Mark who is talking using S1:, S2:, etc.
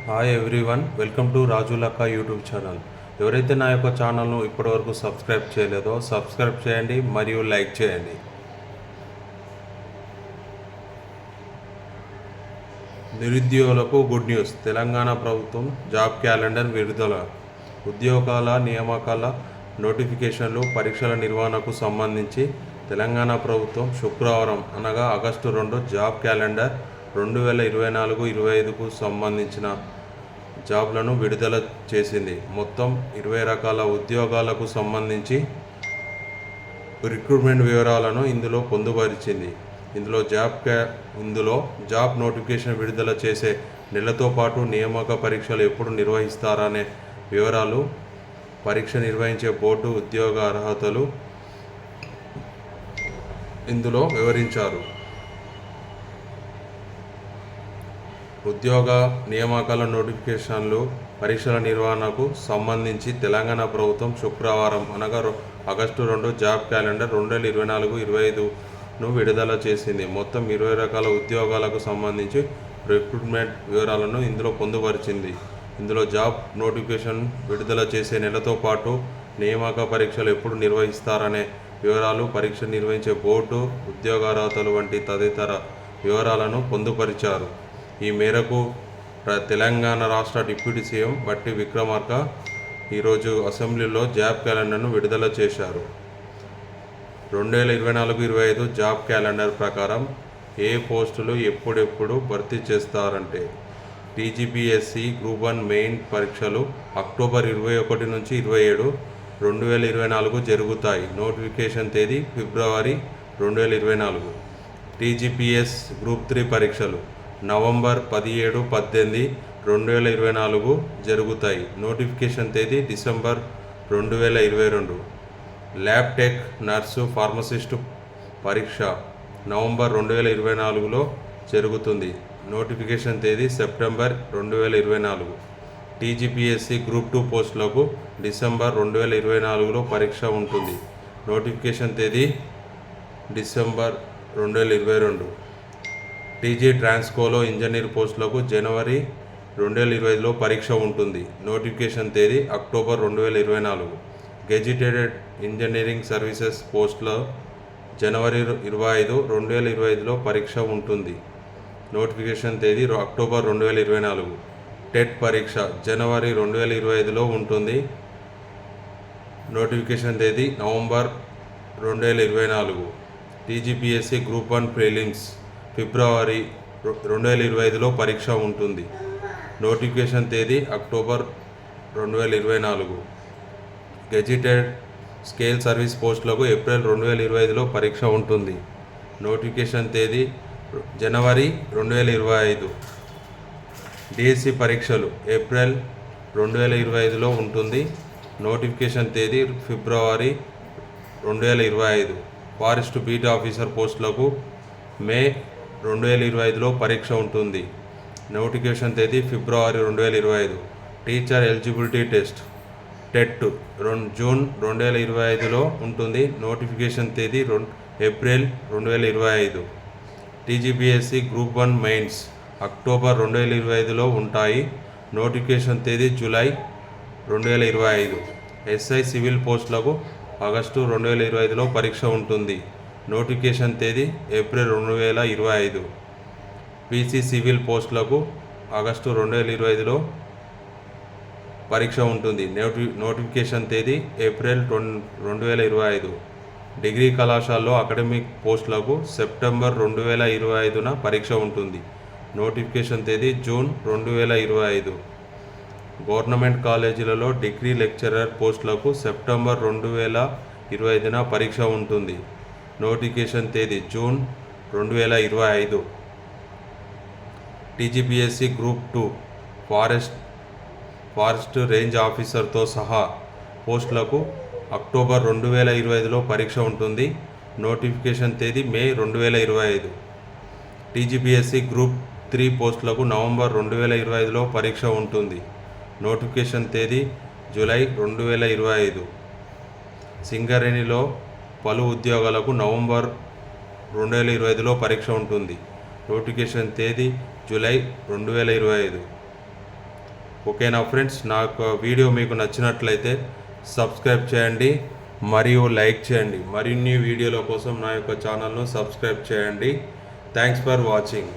S1: Hi everyone, welcome to Rajulakka YouTube channel. ఎవరైతే నా యొక్క ఛానల్ను ఇప్పటివరకు సబ్స్క్రైబ్ చేయలేదో సబ్స్క్రైబ్ చేయండి మరియు లైక్ చేయండి. నిరుద్యోగులకు గుడ్ న్యూస్. తెలంగాణ ప్రభుత్వం జాబ్ క్యాలెండర్ విడుదల. ఉద్యోగాల నియామకాల నోటిఫికేషన్లు, పరీక్షల నిర్వహణకు సంబంధించి తెలంగాణ ప్రభుత్వం శుక్రవారం అనగా ఆగస్టు 2 జాబ్ క్యాలెండర్ 2024-25కు సంబంధించిన జాబ్లను విడుదల చేసింది. మొత్తం 20 రకాల ఉద్యోగాలకు సంబంధించి రిక్రూట్మెంట్ వివరాలను ఇందులో పొందుపరిచింది. ఇందులో జాబ్ నోటిఫికేషన్ విడుదల చేసే నెలతో పాటు నియామక పరీక్షలు ఎప్పుడు నిర్వహిస్తారనే వివరాలు, పరీక్ష నిర్వహించే బోర్డు, ఉద్యోగ అర్హతలు ఇందులో వివరించారు. ఉద్యోగ నియామకాల నోటిఫికేషన్లు, పరీక్షల నిర్వహణకు సంబంధించి తెలంగాణ ప్రభుత్వం శుక్రవారం అనగా ఆగస్టు 2 జాబ్ క్యాలెండర్ 2024-25ను విడుదల చేసింది. మొత్తం 20 రకాల ఉద్యోగాలకు సంబంధించి రిక్రూట్మెంట్ వివరాలను ఇందులో పొందుపరిచింది. ఇందులో జాబ్ నోటిఫికేషన్ విడుదల చేసే నెలతో పాటు నియామక పరీక్షలు ఎప్పుడు నిర్వహిస్తారనే వివరాలు, పరీక్ష నిర్వహించే బోర్డు, ఉద్యోగ అర్హతలు వంటి తదితర వివరాలను పొందుపరిచారు. ఈ మేరకు తెలంగాణ రాష్ట్ర డిప్యూటీ సీఎం బట్టి విక్రమార్క ఈరోజు అసెంబ్లీలో జాబ్ క్యాలెండర్ను విడుదల చేశారు. 2024-25 జాబ్ క్యాలెండర్ ప్రకారం ఏ పోస్టులు ఎప్పుడెప్పుడు భర్తీ చేస్తారంటే టీజీపీఎస్సీ గ్రూప్ 1 మెయిన్ పరీక్షలు అక్టోబర్ 21 నుంచి 27, 2024 జరుగుతాయి. నోటిఫికేషన్ తేదీ ఫిబ్రవరి 2024. టీజీపీఎస్ గ్రూప్ 3 పరీక్షలు నవంబర్ 17, 18, 2024 జరుగుతాయి. నోటిఫికేషన్ తేదీ December 2022. Lab tech, nurse, pharmacist పరీక్ష నవంబర్ 2024లో జరుగుతుంది. నోటిఫికేషన్ తేదీ సెప్టెంబర్ 2024. టీజీపీఎస్సీ గ్రూప్ 2 పోస్టులకు డిసెంబర్ 2024లో పరీక్ష ఉంటుంది. నోటిఫికేషన్ తేదీ డిసెంబర్ 2022. టీజీ ట్రాన్స్కోలో ఇంజనీర్ పోస్టులకు జనవరి 2025లో పరీక్ష ఉంటుంది. నోటిఫికేషన్ తేదీ అక్టోబర్ 2024. గెజిటెడ్ ఇంజనీరింగ్ సర్వీసెస్ పోస్టుల జనవరి 25, 2025లో పరీక్ష ఉంటుంది. నోటిఫికేషన్ తేదీ అక్టోబర్ 2024. టెట్ పరీక్ష జనవరి 2025లో ఉంటుంది. నోటిఫికేషన్ తేదీ నవంబర్ 2024. టీజీపీఎస్సీ గ్రూప్ 1 ప్రిలిమ్స్ ఫిబ్రవరి 2025లో పరీక్ష ఉంటుంది. నోటిఫికేషన్ తేదీ అక్టోబర్ 2024. గెజిటెడ్ స్కేల్ సర్వీస్ పోస్టులకు ఏప్రిల్ 2025లో పరీక్ష ఉంటుంది. నోటిఫికేషన్ తేదీ జనవరి 2025. డిఎస్సి పరీక్షలు ఏప్రిల్ 2025లో ఉంటుంది. నోటిఫికేషన్ తేదీ ఫిబ్రవరి 2025. ఫారెస్ట్ బీట్ ఆఫీసర్ పోస్టులకు మే 2025లో పరీక్ష ఉంటుంది. నోటిఫికేషన్ తేదీ ఫిబ్రవరి 2025. Teacher eligibility test TET June 2025లో ఉంటుంది. నోటిఫికేషన్ తేదీ April 2025. TGPSC group 1 mains October 2025లో ఉంటాయి. నోటిఫికేషన్ తేదీ జూలై 2025. ఎస్ఐ సివిల్ పోస్టులకు ఆగస్టు 2025లో పరీక్ష ఉంటుంది. నోటిఫికేషన్ తేదీ ఏప్రిల్ 2025. పీసీ సివిల్ పోస్టులకు ఆగస్టు 2025లో పరీక్ష ఉంటుంది. నోటిఫికేషన్ తేదీ ఏప్రిల్ 2025. డిగ్రీ కళాశాలలో అకాడమిక్ పోస్టులకు సెప్టెంబర్ 2025న పరీక్ష ఉంటుంది. నోటిఫికేషన్ తేదీ జూన్ 2025. గవర్నమెంట్ కాలేజీలలో డిగ్రీ లెక్చరర్ పోస్టులకు సెప్టెంబర్ 2025న పరీక్ష ఉంటుంది. నోటిఫికేషన్ తేదీ June 2025. TGPSC group 2 forest range ఆఫీసర్తో సహా పోస్టులకు అక్టోబర్ 2025లో పరీక్ష ఉంటుంది. నోటిఫికేషన్ తేదీ మే 2025. టీజీపీఎస్సీ గ్రూప్ 3 పోస్టులకు నవంబర్ 2025లో పరీక్ష ఉంటుంది. నోటిఫికేషన్ తేదీ జూలై 2025. సింగరేణిలో పలు ఉద్యోగాలకు నవంబర్ 2025లో పరీక్ష ఉంటుంది. నోటిఫికేషన్ తేదీ జూలై 2025. ఓకేనా ఫ్రెండ్స్, నాకు వీడియో మీకు నచ్చినట్లయితే సబ్స్క్రైబ్ చేయండి మరియు లైక్ చేయండి. మరిన్ని వీడియోల కోసం నా యొక్క ఛానల్ను సబ్స్క్రైబ్ చేయండి. Thanks for watching.